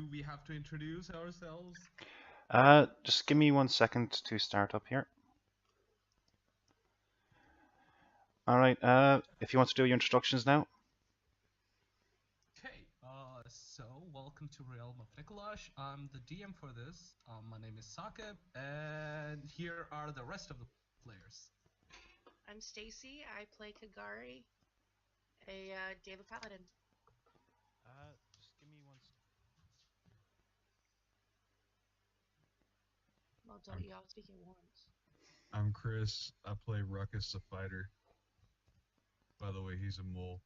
Do we have to introduce ourselves? Just give me 1 second to start up here. All right. If you want to do your introductions now. Okay, so welcome to Realm of Nikholash. I'm the DM for this. My name is Sakib, and here are the rest of the players. I'm Stacy. I play Kagari, a David Paladin. Just give me one. Well, don't you all speak at once? I'm Chris. I play Ruckus the Fighter. By the way, he's a mole.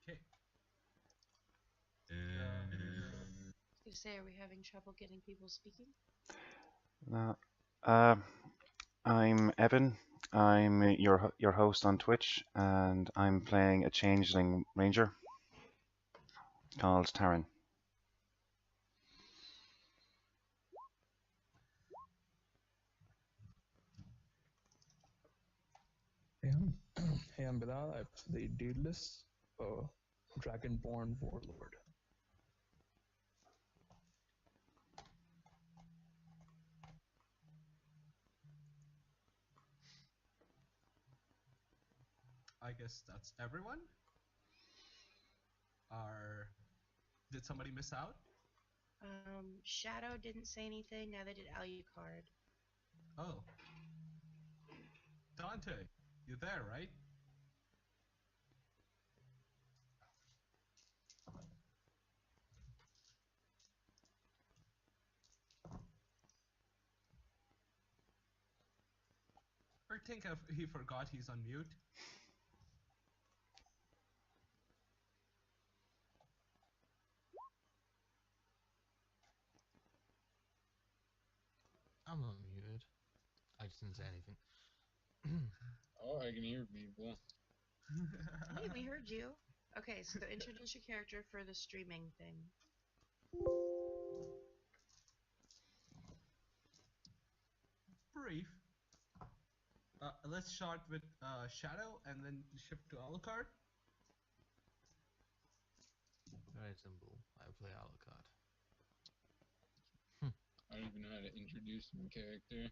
Okay. And I was gonna say, are we having trouble getting people speaking? I'm Evan. I'm your host on Twitch, and I'm playing a changeling ranger called Taryn. Hey, I'm Bilal. I play Daedalus, a dragonborn warlord. I guess that's everyone. Did somebody miss out? Shadow didn't say anything. Neither did Alucard. Oh. Dante, you're there, right? I think he forgot he's on mute. I'm not muted. I just didn't say anything. oh, I can hear people. Hey, we heard you. Okay, so introduce your character for the streaming thing. Brief. Let's start with Shadow and then shift to Alucard. Very simple. I play Alucard. I don't even know how to introduce my character.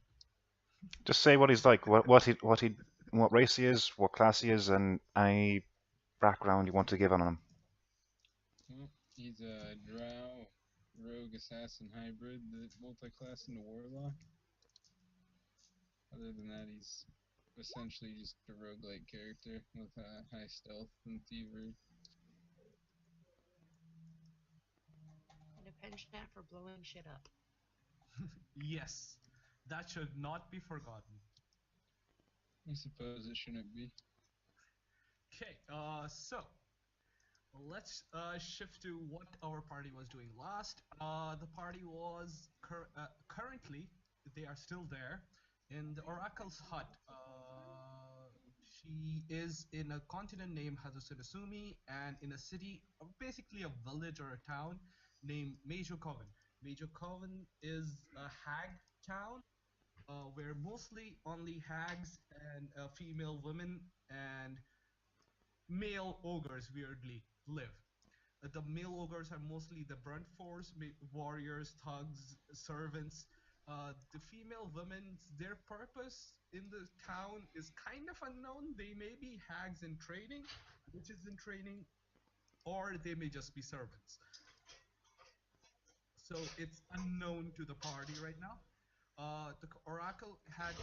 Just say what he's like, what race he is, what class he is, and any background you want to give on him. Well, he's a drow rogue assassin hybrid, the multi-class into warlock. Other than that, he's essentially just a roguelike character with high stealth and thievery. And a penchant for blowing shit up. Yes, that should not be forgotten. I suppose it shouldn't be. Okay, so let's shift to what our party was doing last. The party was currently, they are still there in the Oracle's hut. She is in a continent named Hazusunasumi and in a city, basically a village or a town named Meiju Coven. Meiju Coven is a hag town where mostly only hags and female women and male ogres weirdly live. The male ogres are mostly the brunt force, warriors, thugs, servants. The female women, their purpose in the town is kind of unknown. They may be hags in training, witches in training, or they may just be servants. So it's unknown to the party right now. The Oracle had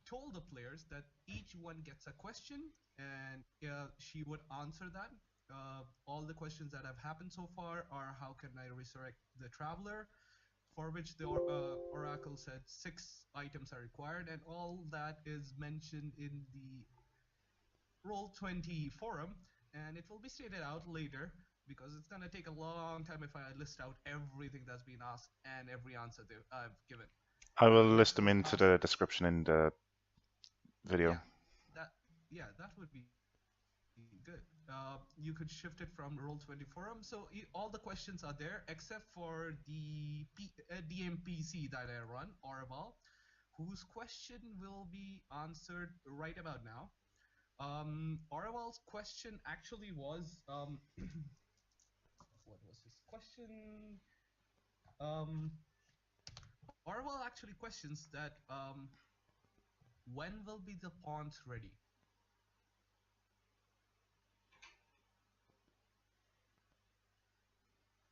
told the players that each one gets a question and she would answer that. All the questions that have happened so far are how can I resurrect the traveler, for which the Oracle said 6 items are required, and all that is mentioned in the Roll20 forum, and it will be stated out later because it's gonna take a long time if I list out everything that's been asked and every answer I've given. I will list them into the description in the video. Yeah, that would be good. you could shift it from Roll20 forum. So all the questions are there except for the DMPC that I run, Oraval, whose question will be answered right about now. Oraval's question actually was what was his question? Oraval actually questions that when will be the pawns ready?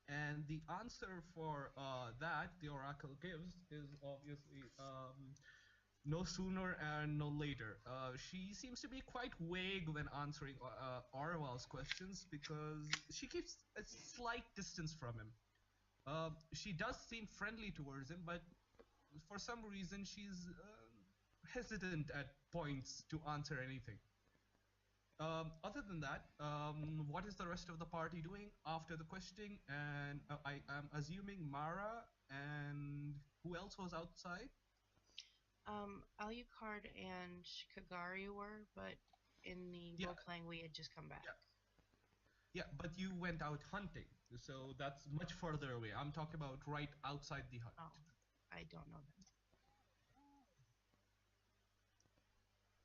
And the answer for that the oracle gives is obviously no sooner and no later. She seems to be quite vague when answering Orwell's questions because she keeps a slight distance from him. She does seem friendly towards him, but for some reason she's hesitant at points to answer anything. Other than that, what is the rest of the party doing after the questioning? And I am assuming Mara and who else was outside? Alucard and Kagari were, but in the Yeah. role playing we had just come back. Yeah, but you went out hunting, so that's much further away. I'm talking about right outside the hut. Oh, I don't know them.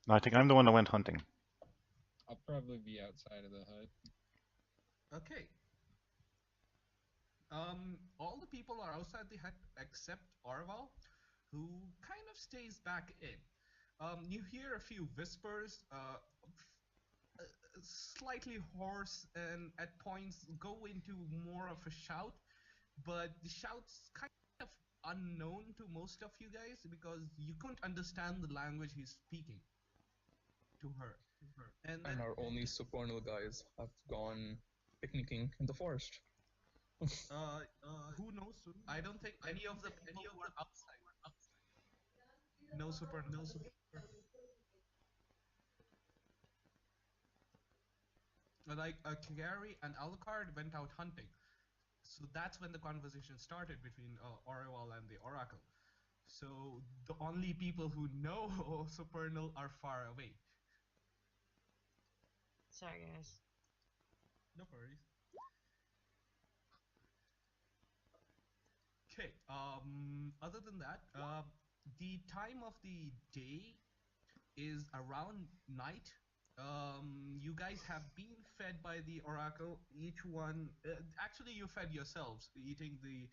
I think I'm the one that went hunting. I'll probably be outside of the hut. Okay. All the people are outside the hut except Orval, who kind of stays back in. You hear a few whispers, slightly hoarse, and at points go into more of a shout, but the shout's kind of unknown to most of you guys because you couldn't understand the language he's speaking to her. And then, And our only supernal guys have gone picnicking in the forest. who knows? I don't think any of the people were outside. No super. Like Kagari and Alucard went out hunting. So that's when the conversation started between Orwell and the Oracle. So the only people who know Supernal are far away. Sorry, guys. No worries. Okay. Other than that, the time of the day is around night. You guys have been fed by the oracle. Each one, actually, you fed yourselves, eating the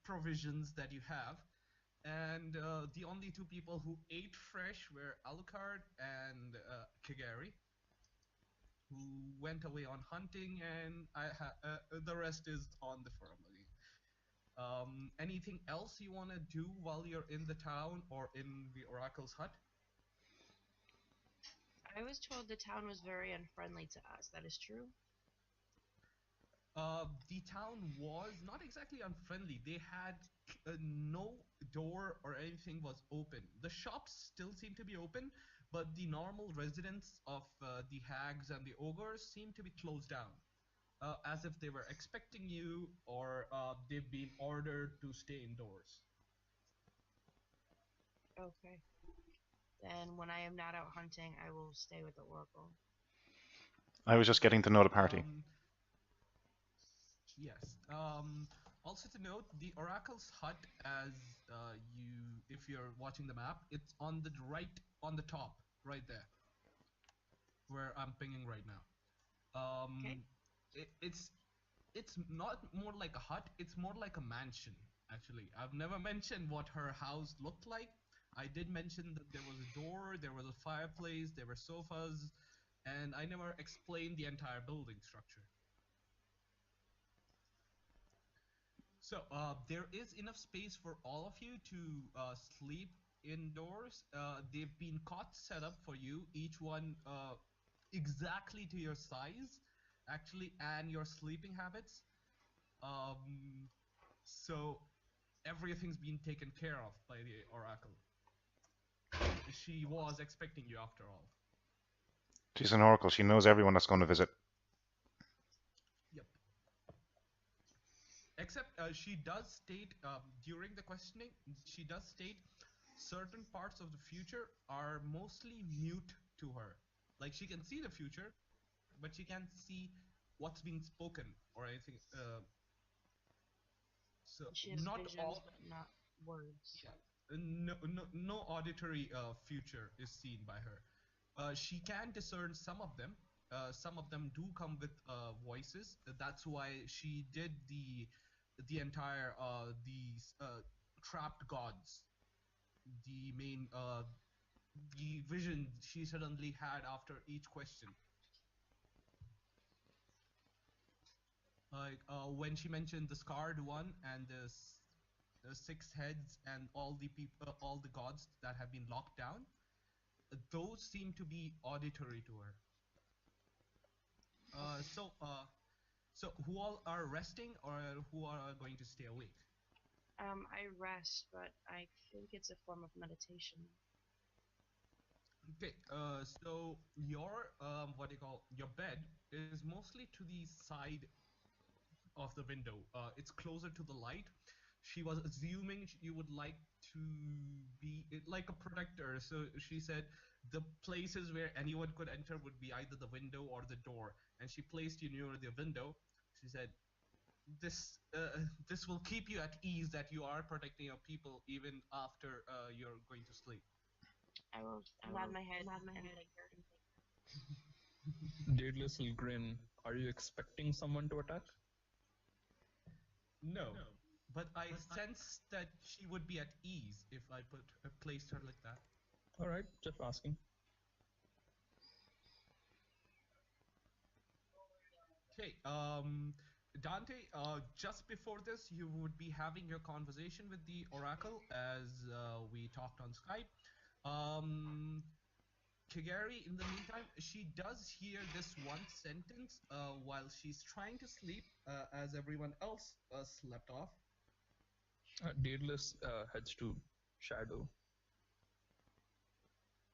provisions that you have. And the only two people who ate fresh were Alucard and Kagari, who went away on hunting, and the rest is on the forum again. Anything else you want to do while you're in the town or in the oracle's hut? I was told the town was very unfriendly to us. That is true? The town was not exactly unfriendly. They had no door or anything was open. The shops still seem to be open, but the normal residents of the hags and the ogres seem to be closed down, as if they were expecting you or they've been ordered to stay indoors. Okay. Then when I am not out hunting, I will stay with the Oracle. I was just getting to know the party. Yes. Also to note, the Oracle's hut, as if you're watching the map, it's on the right, on the top, right there, where I'm pinging right now. Okay. It's not more like a hut; it's more like a mansion. Actually, I've never mentioned what her house looked like. I did mention that there was a door, there was a fireplace, there were sofas, and I never explained the entire building structure. So there is enough space for all of you to sleep indoors. They've been cots set up for you, each one exactly to your size, actually, and your sleeping habits. So everything's been taken care of by the Oracle. She was expecting you after all. She's an oracle. She knows everyone that's going to visit. Yep. Except she does state during the questioning, she does state certain parts of the future are mostly mute to her. Like she can see the future, but she can't see what's being spoken or anything. So She has not visions, all. but not words. Yeah. No auditory future is seen by her. She can discern some of them. Some of them do come with voices. That's why she did the entire these trapped gods. The main the vision she suddenly had after each question. Like when she mentioned the scarred one and the six heads and all the people, all the gods that have been locked down, those seem to be auditory to her. Uh, Okay. so, uh, so who all are resting or who are going to stay awake? I rest, but I think it's a form of meditation. Okay, so your what do you call your bed is mostly to the side of the window. It's closer to the light. She was assuming you would like to be like a protector. So she said the places where anyone could enter would be either the window or the door. And she placed you near the window. She said, this will keep you at ease that you are protecting your people even after you're going to sleep. I will nod my head and thank her. Daedalus will grin. Are you expecting someone to attack? No, but I sense that she would be at ease if I placed her like that. Alright, just asking. Okay, Dante, just before this, you would be having your conversation with the Oracle as we talked on Skype. Um, Kagari, in the meantime, she does hear this one sentence while she's trying to sleep, as everyone else slept off. Daedalus heads to Shadow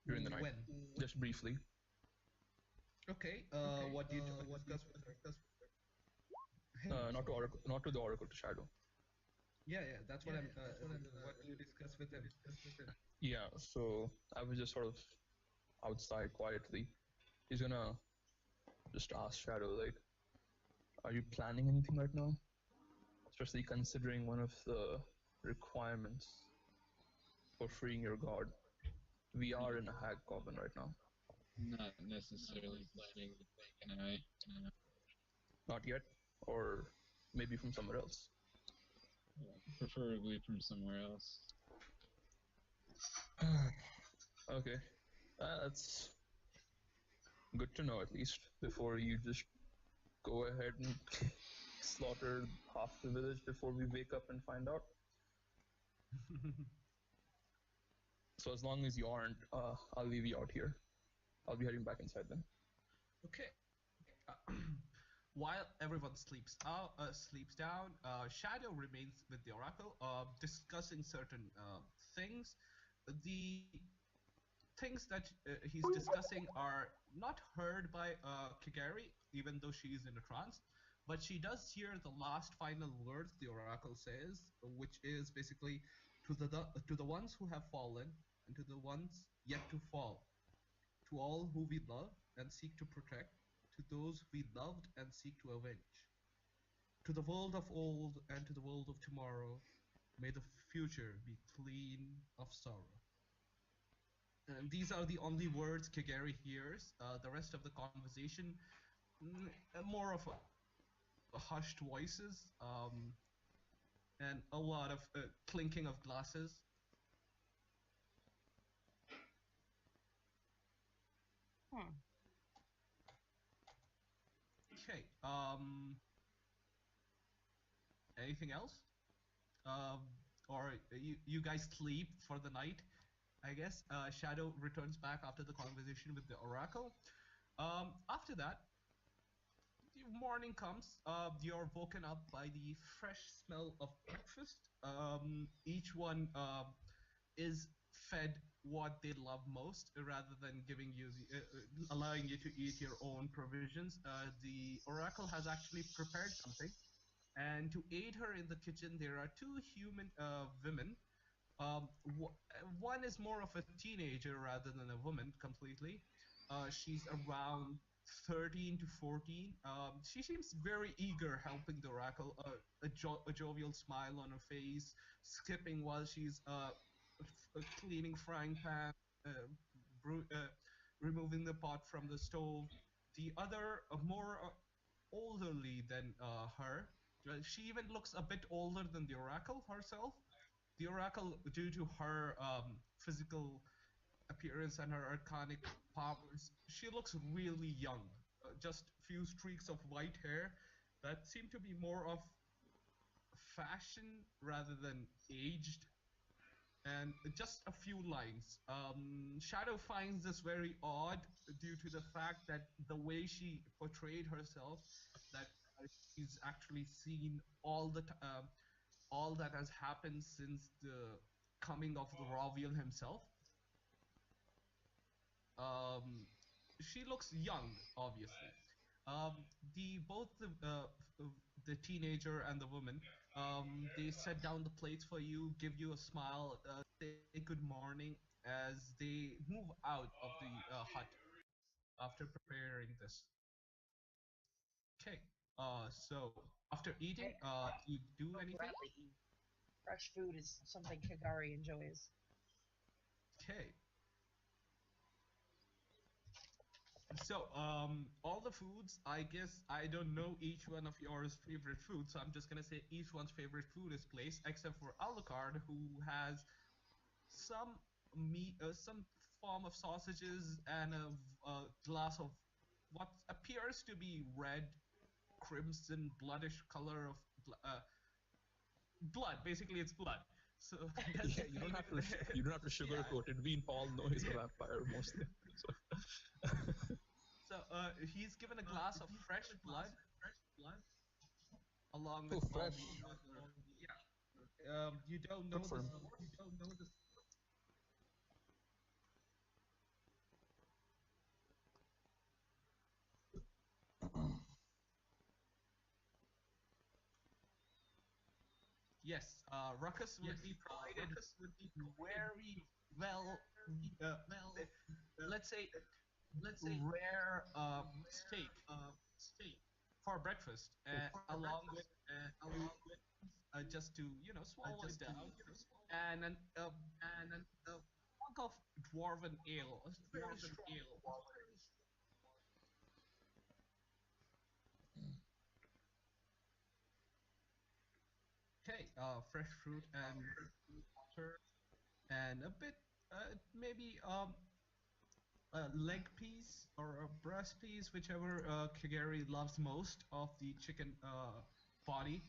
during the night, When? just briefly. Okay, what do you discuss with her? Not to Oracle, not to the Oracle, to Shadow. Yeah, that's what I'm. What do you discuss with him? Yeah, so I was just sort of outside quietly. He's gonna just ask Shadow, like, are you planning anything right now? Especially considering one of the requirements for freeing your god. We are in a hag coven right now. Not necessarily planning to take an eye. Not yet, or maybe from somewhere else. Preferably from somewhere else. Okay, that's good to know at least before you just go ahead and slaughter half the village before we wake up and find out. So as long as you aren't, I'll leave you out here. I'll be heading back inside then. Okay. While everyone sleeps down, Shadow remains with the Oracle, discussing certain things. The things that he's discussing are not heard by Kigari, even though she is in a trance. But she does hear the last final words the Oracle says, which is basically to the ones who have fallen and to the ones yet to fall, to all who we love and seek to protect, to those we loved and seek to avenge, to the world of old and to the world of tomorrow, may the future be clean of sorrow. And these are the only words Kagari hears. The rest of the conversation, more of hushed voices, and a lot of clinking of glasses. Hmm. Okay. Anything else? Um, or you guys sleep for the night, I guess. Shadow returns back after the conversation with the Oracle. After that, the morning comes. You're woken up by the fresh smell of breakfast. Each one is fed what they love most, rather than giving you allowing you to eat your own provisions. The Oracle has actually prepared something, and to aid her in the kitchen, there are two human women. Um, one is more of a teenager rather than a woman completely. She's around 13 to 14. She seems very eager helping the oracle, a jovial smile on her face, skipping while she's cleaning frying pan, uh, removing the pot from the stove. The other, more elderly than her. She even looks a bit older than the oracle herself. The oracle, due to her physical appearance and her arcanic powers, she looks really young. Just few streaks of white hair that seem to be more of fashion rather than aged, and just a few lines. Shadow finds this very odd due to the fact that the way she portrayed herself, that she's actually seen all that has happened since the coming of the Raviel himself. Um, she looks young, obviously. Um, the both the teenager and the woman, they set down the plates for you, give you a smile, say good morning as they move out of the hut after preparing this. Okay. So after eating, I you do anything? gladly eat. Fresh food is something Kagari enjoys. Okay. So, all the foods, I guess I don't know each one of yours favorite foods, so I'm just gonna say each one's favorite food is placed, except for Alucard, who has some meat, some form of sausages, and a glass of what appears to be red, crimson, bloodish color of blood. Basically, it's blood. So that's Yeah, the flavor. you don't have to Yeah. sugarcoat it. We all know he's a vampire mostly. So So he's given a glass of fresh blood along with oh, all fresh. the other. Yeah. You don't Good know for the him. source? Yes. Ruckus would be provided very well, uh, let's say, rare steak for breakfast, along with few, just to swallow it down, and a mug of dwarven ale, a very strong dwarven ale. Okay, fresh fruit and water, and a bit, maybe a leg piece or a breast piece, whichever Kagari loves most of the chicken body.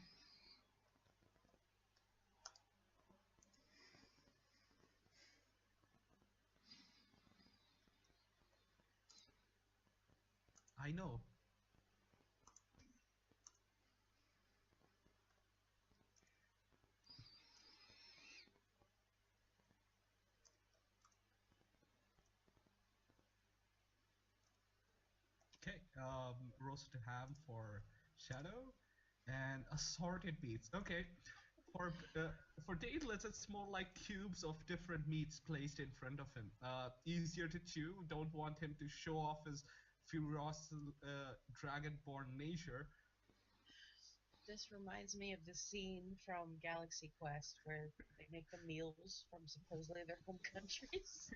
I know. Okay, roasted ham for Shadow, and assorted meats. Okay, for Daedalus, it's more like cubes of different meats placed in front of him. Easier to chew. Don't want him to show off his ferocious dragonborn nature. This reminds me of the scene from Galaxy Quest where they make the meals from supposedly their home countries.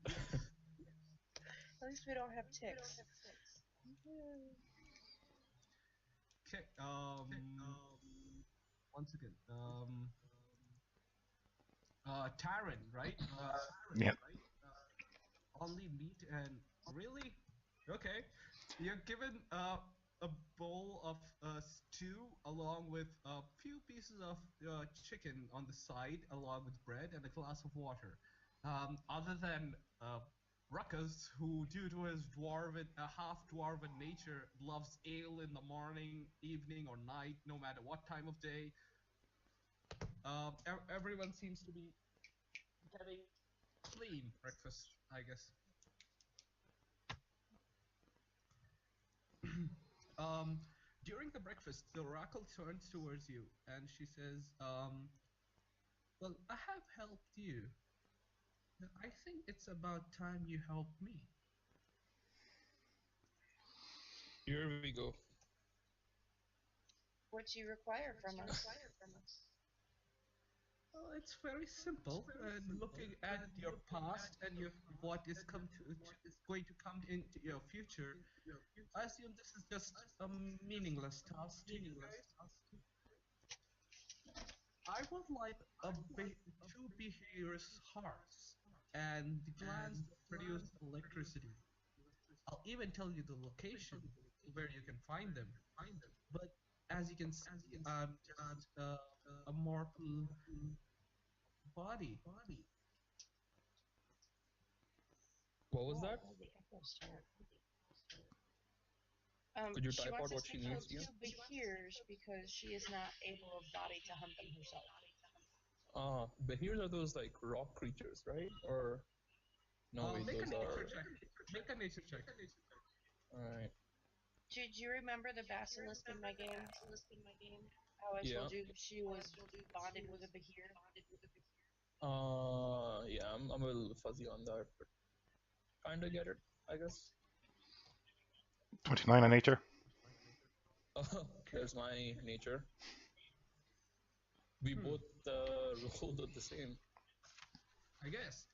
Yes. At least we don't have ticks. Okay. Once again, Taran, right? Yeah. Only meat and really? Okay. You're given a bowl of stew along with a few pieces of chicken on the side, along with bread and a glass of water. Other than Ruckus, who, due to his dwarven, half dwarven nature, loves ale in the morning, evening, or night, no matter what time of day. Everyone seems to be getting clean breakfast, I guess. um, During the breakfast, the oracle turns towards you and she says, "Well, I have helped you. I think it's about time you helped me. Here we go. What do you require from us? Well, it's very simple. And looking at your past and what is going to come into your future, I assume this is just a meaningless task to you guys. I would like two behavior's hearts and the glands that produce electricity. I'll even tell you the location where you can find them. But as you can see, I'm just a mortal body. What was Oh, that? the echo start. Could you She type out wants us what to she kill needs again? two behirs because she is not able of body to hunt them herself. Behirs are those like rock creatures, right? Or no, wait, Make a those nature are. check. Make a nature check. Alright. Do you remember the basilisk in my game? How I Yeah. told you she was bonding with a behir? Yeah, I'm a little fuzzy on that, but kinda get it, I guess. 29 on nature. Okay. There's my nature. We Hmm. both rolled the same. I guess.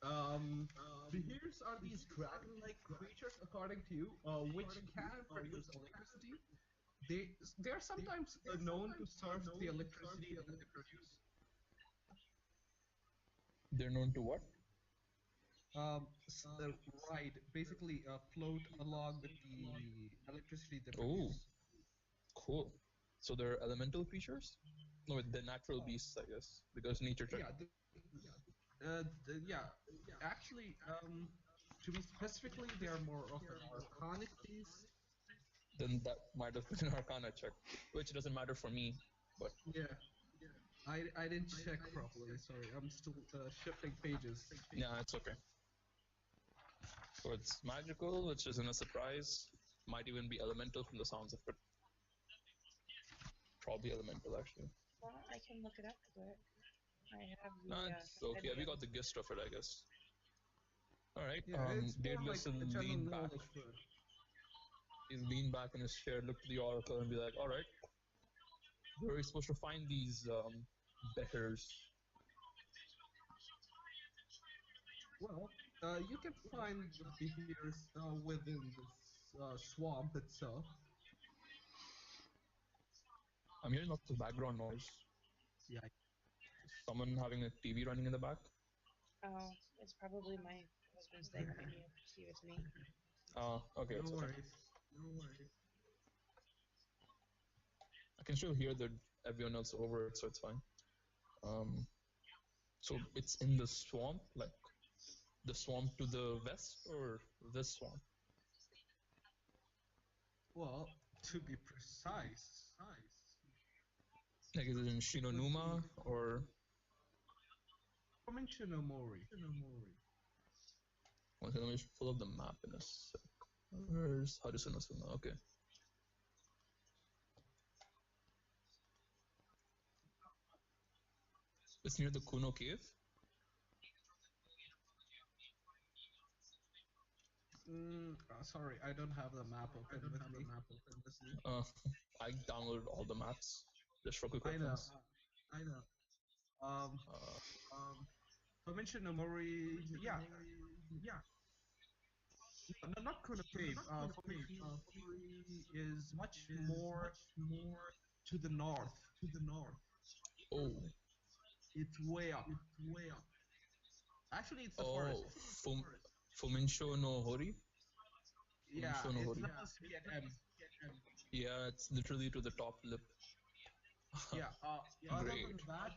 Behirs are these dragon-like creatures, according to you, which can produce electricity. They they are sometimes known to surf the electricity that they produce. They're known to what? S- uh, ride, basically float along with the electricity they Oh, produce. cool. So they're elemental creatures? No, wait, they're natural Uh, beasts, I guess, because nature check. yeah, yeah. Actually, to be specifically, they are more of an arcanic beast. Then that might have been an Arcana check, which doesn't matter for me. But Yeah, I didn't check properly. Sorry, I'm still shifting pages. yeah, it's okay. So it's magical, which isn't a surprise. Might even be elemental from the sounds of it. Probably elemental, actually. Well, I can look it up quick. I have Nah, the it's okay. We compendium. got the gist of it, I guess. All right. Yeah, it's more like Daedalus will a general lean back. knowledge word. He'll lean back in his chair, look to the oracle, and be like, "All right, where are we supposed to find these betters?" Well, you can find the beers within this swamp itself. I'm hearing lots of background noise. Yeah, Someone having a TV running in the back. Oh, it's probably my husband's thing. Let me see if it's me. Okay, no it's okay. worries. I can still hear the everyone else over it, so it's fine. Um, so it's in the swamp, like the swamp to the west, or this swamp? Well, to be precise, Like is it in it would be Shinonuma or? Provincia no Mori. Okay, let me just pull up the map in a sec. Where's Harusunasuna? Okay. It's near the Kuno cave. Sorry, I don't have the map open with me. Uh, I downloaded all the maps just for quick I know. reference. Um, Uh, Provincia no Mori. Yeah, no, not Kuno Cave. Provincia no Mori is much more to the north. oh, It's way up. Actually, it's a oh, forest. Fuminsho no Hori. Yeah, Fuminsho no it's Hori. supposed to be an M. Yeah, it's literally to the top lip. Yeah. Other Great. than that,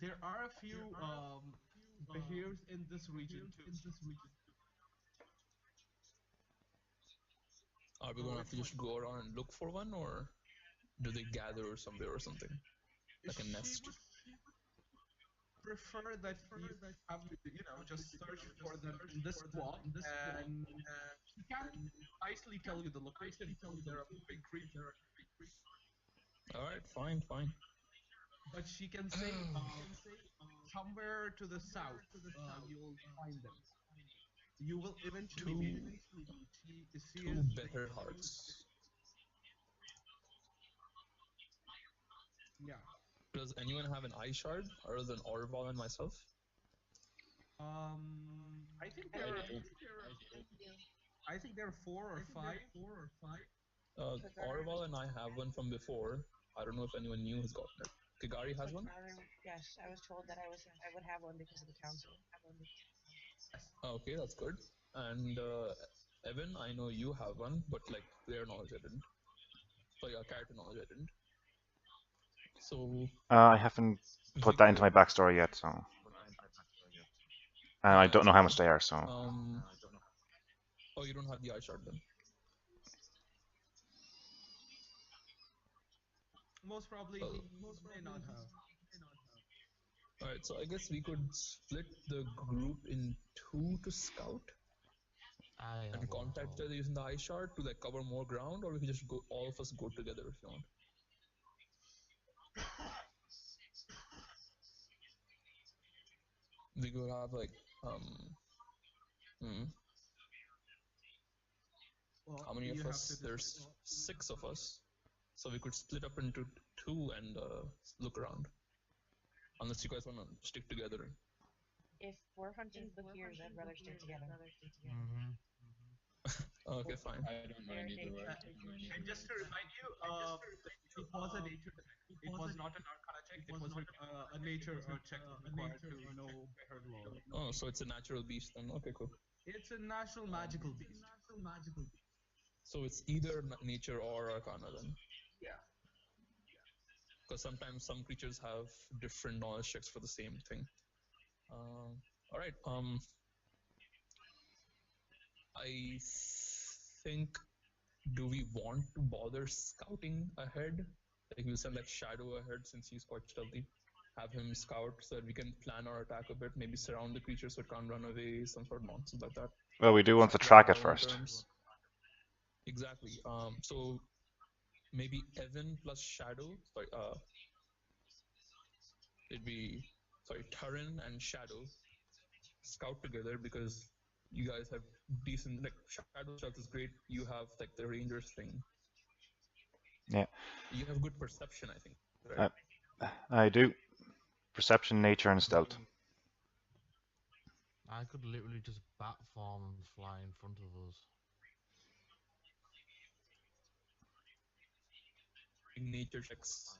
there are a few behaviors in this region too. Are we So gonna have it's to just go around and look for one, or do they gather somewhere or something like a she nest? would prefer that you have to, just search for them in this swamp, and she can't precisely tell you the location because they're a moving creature. All right, fine, fine. But she can say somewhere to the south. You'll find them. You will eventually meet Two them. She two is the better hearts. yeah. Does anyone have an eye shard other than Orval and myself? I think I there I are. do. do. I think there are four or five. Orval and I have one from before. I don't know if anyone new has gotten it. Kigari has one? Yes, I was told that I would have one because of the council. Yes. Okay, that's good. And Evan, I know you have one, but like player knowledge I didn't. Sorry, character knowledge I didn't. So I haven't we put that into my could. backstory yet, so and I don't That's know how okay. much they are. So Oh, you don't have the eye shard then. Most probably Oh. he may not have. Alright, so I guess we could split the group in two to scout I and have one as contact each well. other using the eye shard to like cover more ground, or we could just go all of us go together if you want. We could have like hmm, Well, how many you of have to us? decide. There's 6 of us, so we could split up into two and look around. Unless you guys want to stick together. If we're hunting Bakirs, I'd rather stick together. Mm-hmm. Okay, fine. I don't They're mind either way. And just to remind you, it was a nature check. It was not an Arcana check. It was a nature check required to know better lore. Oh, so it's a natural beast then. Okay, cool. It's a natural magical beast. So it's either nature or arcana then. Yeah. Because sometimes some creatures have different knowledge checks for the same thing. All right. I think. Do we want to bother scouting ahead? Like we'll send like Shadow ahead since he's quite stealthy. Have him scout so that we can plan our attack a bit. Maybe surround the creature so it can't run away. Some sort of nonsense like that. well, we do want to Structure track on it our own first. terms. Exactly. So maybe Evan plus Shadow. Sorry. It'd be Turin and Shadow scout together because you guys have decent like Shadow stealth is great. You have like the Rangers thing. Yeah. You have good perception, I think. Right? I do. Perception, nature, and stealth. I could literally just bat form and fly in front of us. Nature checks.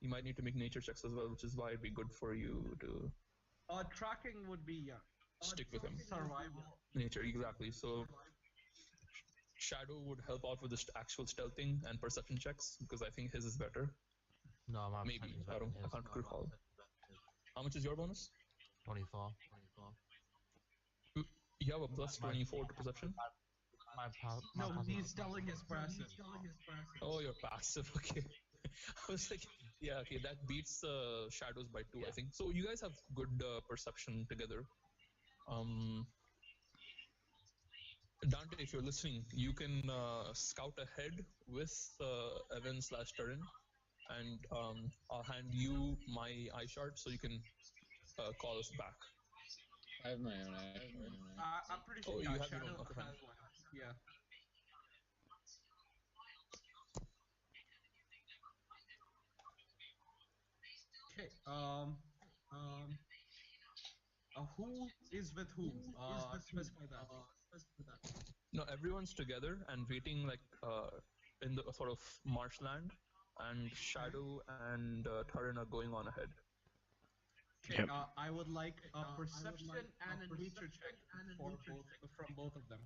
You might need to make nature checks as well, which is why it'd be good for you to Tracking would be stick with him. survival. Nature, exactly. So Shadow would help out with the actual stealthing and perception checks because I think his is better. No, my Maybe perception's I better don't. than I his. can't recall. How much is your bonus? 24. You have a plus 24 to perception. No, he's telling his passive. Oh, your passive. Okay. I was like, yeah, okay, that beats Shadows by 2, I think. So you guys have good perception together. Dante, if you're listening, you can scout ahead with Evan / Turin, and I'll hand you my eye shard so you can call us back. I have my own eye. I'm pretty sure. Oh, Yeah, you have your Shadow own. Okay, fine. has one. Yeah. Okay. Who is with whom? Specify that. No, everyone's together and waiting like in the sort of marshland, and Shadow and Turin are going on ahead. Okay. Yep. I would like a perception and a nature check for both from both of them.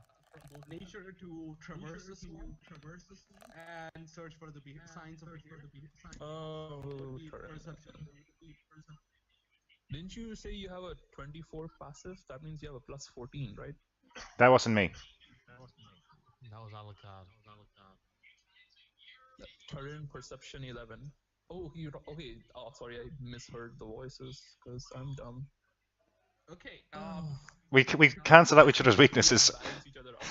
Nature to traverse the swamp and search for the signs of behavior. Oh, Turin. Perception. Didn't you say you have a 24 passive? That means you have a plus 14, right? That wasn't me. That was Alucard. Turin perception 11. Oh, you okay? Oh, sorry, I misheard the voices because I'm dumb. Okay. We cancel out each other's weaknesses. Balance each other out.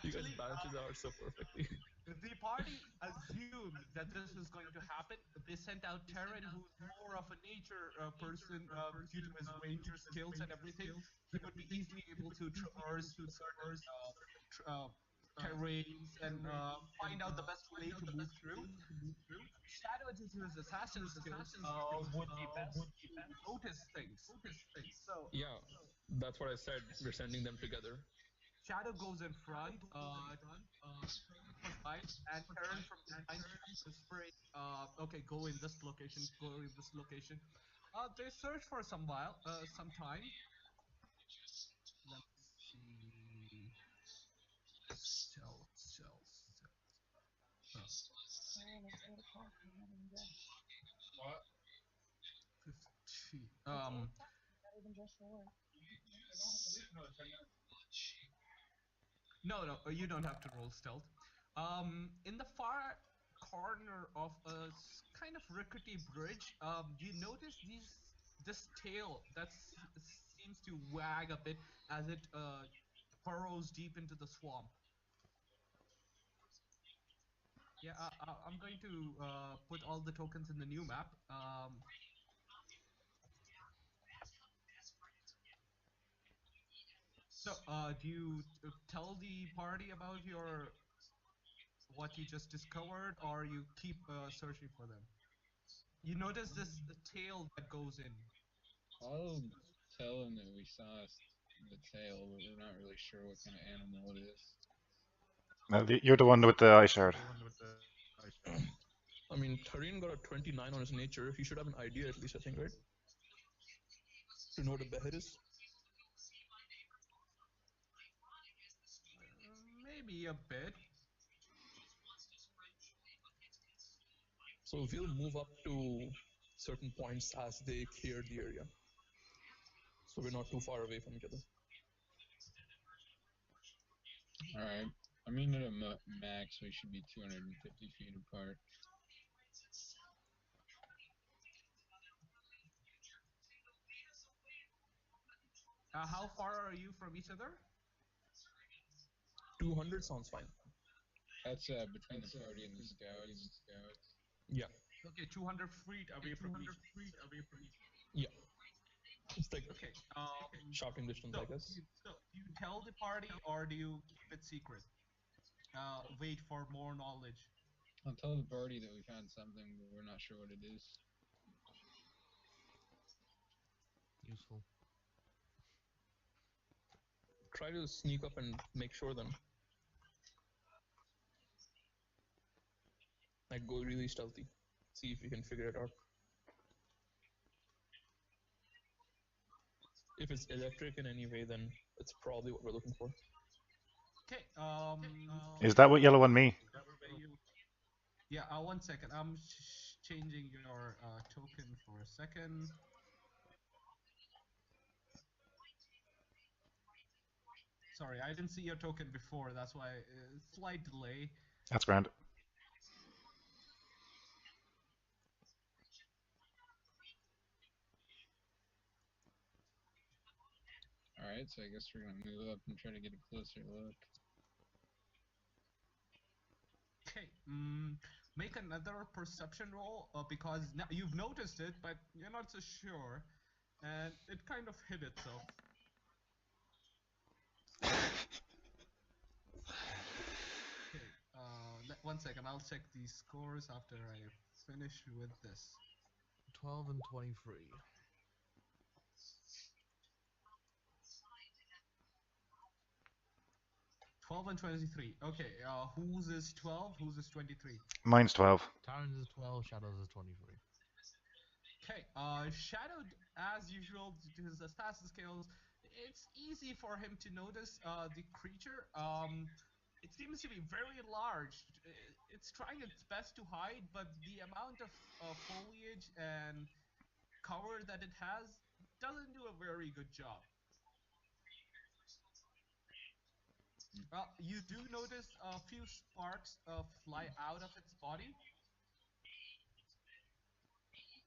You guys Actually, balance each other out so perfectly. The party assumed that this was going to happen. They sent out Terran, who's more of a nature person due to his ranger skills and everything. He would be easily able to traverse certain terrains and find out the best way to move through. Shadow, due to his assassin skills, would be best to notice things. So Yeah, that's what I said. We're sending them together. Shadow goes in front, for sight, and Terran from behind keeps whispering, "Okay, go in this location. Go in this location." They search for some time. Let me see. Stealth. Oh, Oh, it's 8 o'clock. I'm not even dressed. 15. It's 8 o'clock. I'm not even dressed for work. No, you don't have to roll stealth. In the far corner of a kind of rickety bridge, you notice this tail that seems to wag a bit as it burrows deep into the swamp. Yeah, I'm going to put all the tokens in the new map. So, do you tell the party about your what you just discovered, or you keep searching for them? You notice this tail that goes in. I'll tell him that we saw the tail, but we're not really sure what kind of animal it is. No, you're the one with the eye shard. I mean, Tareen got a 29 on his nature. He should have an idea at least, I think, right? To know what a behead is. Maybe a bit. So we'll move up to certain points as they clear the area. So we're not too far away from each other. Alright. I mean, at a max, we should be 250 feet apart. How far are you from each other? 200 sounds fine. That's between the party and the scouts. Yeah. Okay, 200 feet away from each. Yeah. It's like Okay. shouting distance, So, I guess. do you tell the party or do you keep it secret? Wait for more knowledge. I'll tell the party that we found something, but we're not sure what it is. Useful. Try to sneak up and make sure then. Like, go really stealthy. See if you can figure it out. If it's electric in any way, then it's probably what we're looking for. Okay. Is that what yellow on me? Yeah. 1 second. I'm changing your token for a second. Sorry, I didn't see your token before. That's why slight delay. That's grand. Alright, so I guess we're gonna move up and try to get a closer look. Okay. Make another perception roll because now you've noticed it, but you're not so sure, and it kind of hid itself. Okay. 1 second. I'll check these scores after I finish with this. 12 and 23. 12 and 23. Okay, whose is 12? Whose is 23? Mine's 12. Taryn's is 12, Shadow's is 23. Okay, Shadow, as usual, due to his assassin skills, it's easy for him to notice the creature. It seems to be very large. It's trying its best to hide, but the amount of foliage and cover that it has doesn't do a very good job. You do notice a few sparks fly out of its body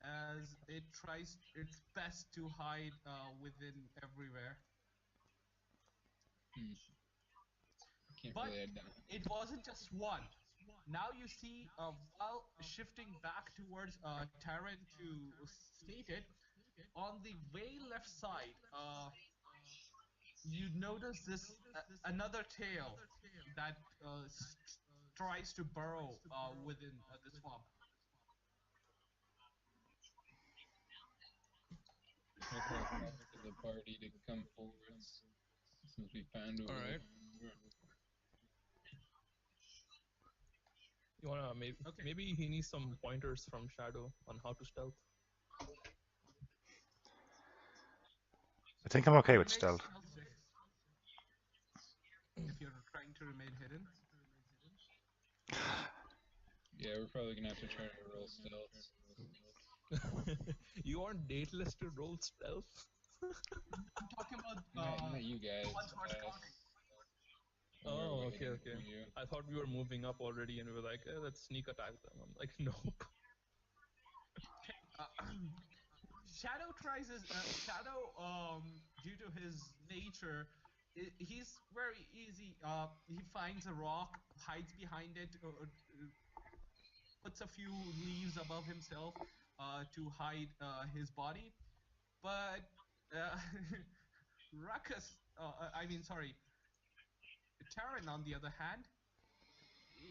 as it tries its best to hide within everywhere. Can't But really identify. it wasn't just one. Now you see, while shifting back towards Terran to state it, on the way left side, you notice this another tail that tries to burrow within the swamp. I call to the party to come forwards since we found what All we're right. looking for. You wanna Okay. maybe he needs some pointers from Shadow on how to stealth. I think I'm okay You with make stealth. stealth check if you're trying to remain hidden. Yeah, we're probably gonna have to try to roll stealth. You want dateless to roll stealth? I'm talking about Not you the guys, ones who are us. scouting. When we're Oh, okay, waiting okay. for you. I thought we were moving up already, and we were like, let's sneak attack them. I'm like, nope. Okay. Shadow tries his Shadow. Due to his nature, he's very easy. He finds a rock, hides behind it, puts a few leaves above himself to hide his body. But uh, Ruckus, I mean, sorry, Terran, on the other hand,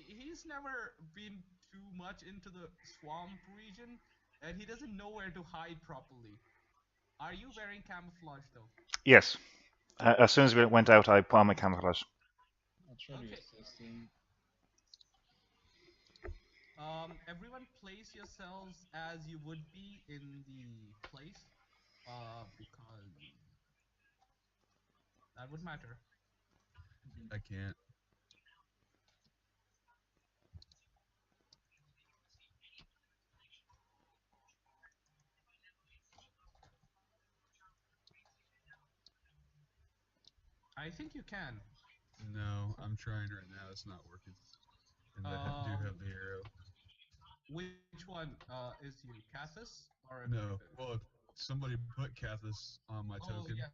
he's never been too much into the swamp region, and he doesn't know where to hide properly. Are you wearing camouflage though? Yes. As soon as we went out, I put on my camouflage. I'll try to Okay. assist him. Everyone place yourselves as you would be in the place, because that would matter. I can't. I think you can. No, I'm trying right now. It's not working. And I do Um, have the arrow. which one is you, Cathus or No. Well, if somebody put Cathus on my Oh token. yeah.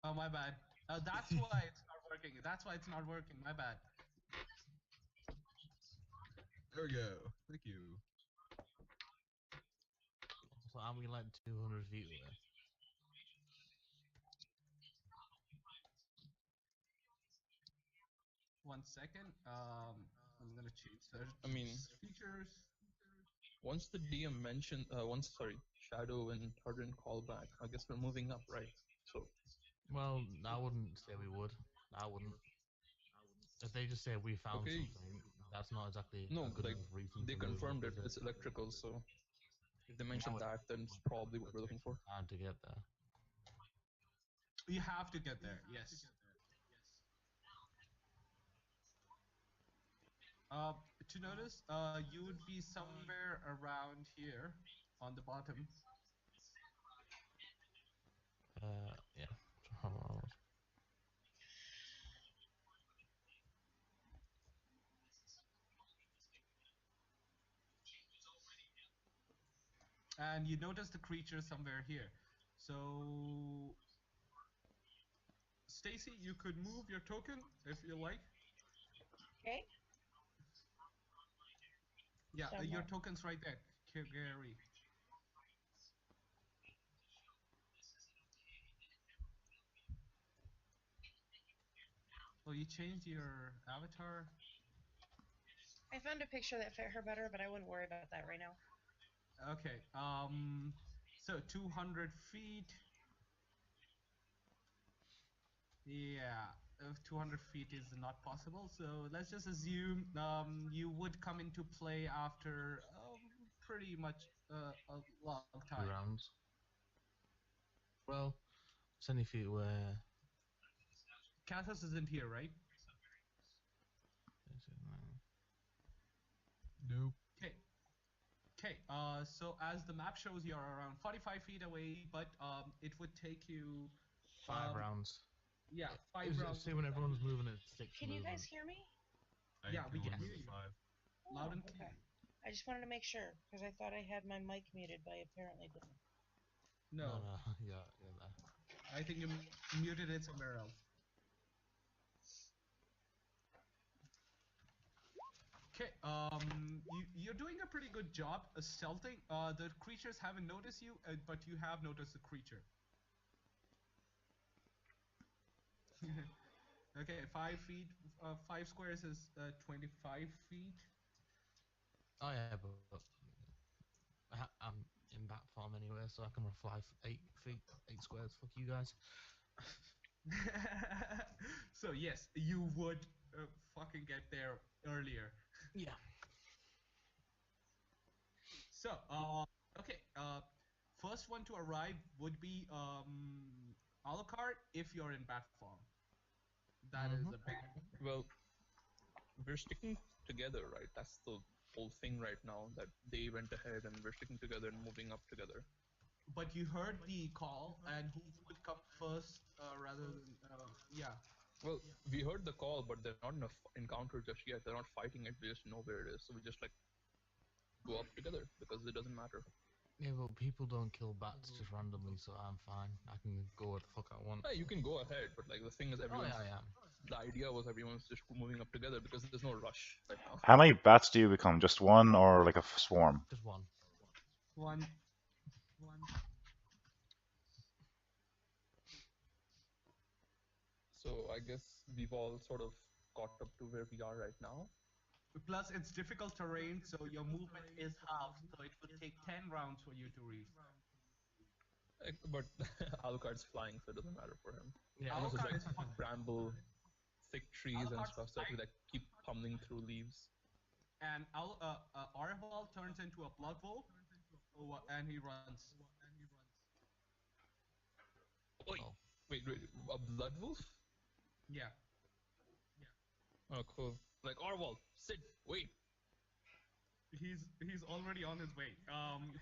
Oh my bad. That's why it's not working. That's why it's not working. My bad. There we go. Thank you. So are we like 200 feet away? One second. I'm gonna change I mean, features. once the DM mentioned, sorry, Shadow and Tardin call back, I guess we're moving up, right? So, Well, I wouldn't say we would. I wouldn't. If they just say we found okay, something, that's not exactly a no, good like, enough reason they to move up, confirmed it, is it? it's electrical, so if they That mentioned would, that, then it's probably what we're take looking for. some time to get there. You have to get there. Yes. Uh, to notice, you would be somewhere around here on the bottom. Yeah. And you notice the creature somewhere here. So, Stacy, you could move your token if you like. Okay. Yeah, your Somewhere. token's right there, Gary. Oh, you changed your avatar? I found a picture that fit her better, but I wouldn't worry about that right now. Okay. So 200 feet. Yeah, 200 feet is not possible. So let's just assume you would come into play after pretty much a long time. 2 rounds. Well, 70 feet away. Cathos isn't here, right? Nope. Okay. Okay. So as the map shows, you're around 45 feet away, but it would take you 5 rounds. yeah, 5 rounds. See, when everyone's moving, it sticks Can you guys moving. hear me? I Yeah, we can can only hear move you 5. loud and Oh, clear. okay. I just wanted to make sure because I thought I had my mic muted, but I apparently didn't. No, No, no, yeah, there. I think you muted it somewhere else. Okay. You're doing a pretty good job stealthing. The creatures haven't noticed you, but you have noticed the creature. Okay, 5 feet. 5 squares is 25 feet. Oh yeah, but I'm in bat form anyway, so I can fly 8 feet, 8 squares. Fuck you guys. So yes, you would fucking get there earlier. Yeah. So okay. First one to arrive would be Alucard if you're in bat form. That is a big. Well, we're sticking together, right? That's the whole thing right now. That they went ahead and we're sticking together and moving up together. But you heard the call, and who would come first rather than yeah. Well, we heard the call, but they're not in a encounter just yet. They're not fighting it. We just know where it is, so we just like go up together because it doesn't matter. Yeah, but people don't kill bats just randomly, so I'm fine. I can go where the fuck I want. Yeah, you can go ahead, but like the thing is, Oh everyone's yeah, I am. the idea was everyone's just moving up together because there's no rush right now. How many bats do you become? Just one or like a swarm? Just one. One. So I guess we've all sort of caught up to where we are right now. Plus, it's difficult terrain, so your movement is halved. So it would take 10 rounds for you to reach. But Alucard's flying, so it doesn't matter for him. Yeah. Unless it's Alucard like is fine. bramble, thick trees and Alucard's stuff, so I have to fine. like keep pummeling through leaves. And Arval turns into a blood wolf, and he runs. Oi! Oh. Wait, a blood wolf? Yeah. Oh, cool. Like Orwell, sit, wait. He's already on his way.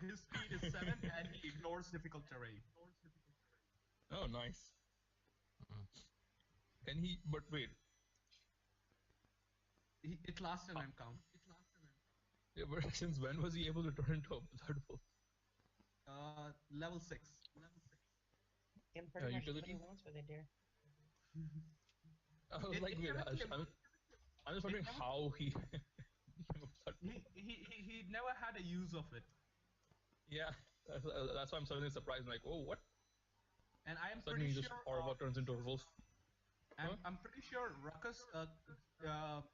His speed is 7, and he ignores difficult terrain. Oh, nice. Mm. Can he? But wait. It lasts an count. Yeah, but since when was he able to turn into a blood wolf? Level 6. And pretty much utility? nobody wants what they do. I was It- like, it wait, never came- I'm just wondering never- how he became a blood wolf. He never had a use of it. Yeah, that's why I'm suddenly surprised. I'm like, oh, what? And I am Suddenly pretty just sure. Orwell turns into a wolf. I'm pretty sure Ruckus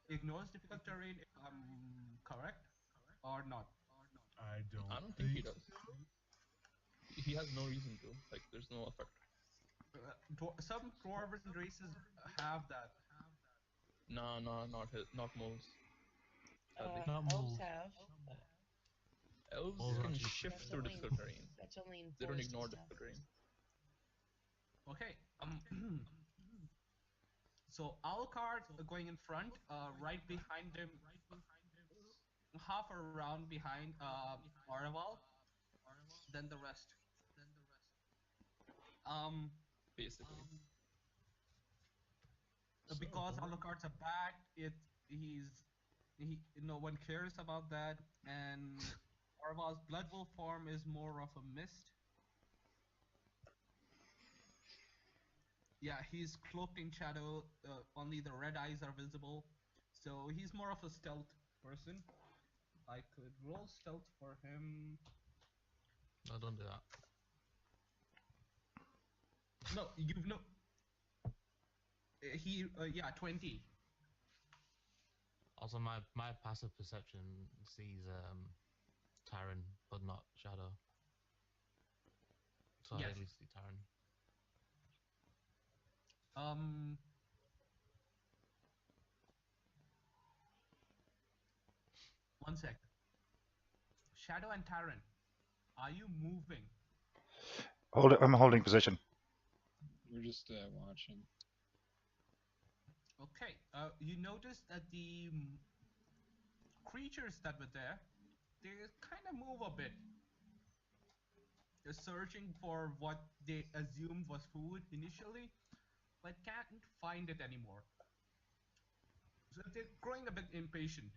ignores difficult terrain if I'm correct, or not. I don't think he so. does. He has no reason to. Like, there's no effect. Some dwarven races have that. Nah, not moles. Sadly. Not Elves moles. have. Elves Moles are can actually shift That's through only, difficult terrain. that's only in They don't forest ignore stuff. difficult terrain. Okay. So Alucard going in front, right behind him, half around behind Araval, then the rest. Um, Basically. because Alucard's a bat, no one cares about that, and Araval's blood wolf form is more of a mist. Yeah, he's cloaked in shadow. Only the red eyes are visible, so he's more of a stealth person. I could roll stealth for him. No, don't do that. No, you've no. Yeah, 20. Also, my passive perception sees Tyron, but not Shadow. So Yes. I at least see Tyron. One sec. Shadow and Tyron, are you moving? I'm holding position. We're just watching. Okay. You notice that the creatures that were there, they kind of move a bit. They're searching for what they assumed was food initially, but can't find it anymore. So they're growing a bit impatient.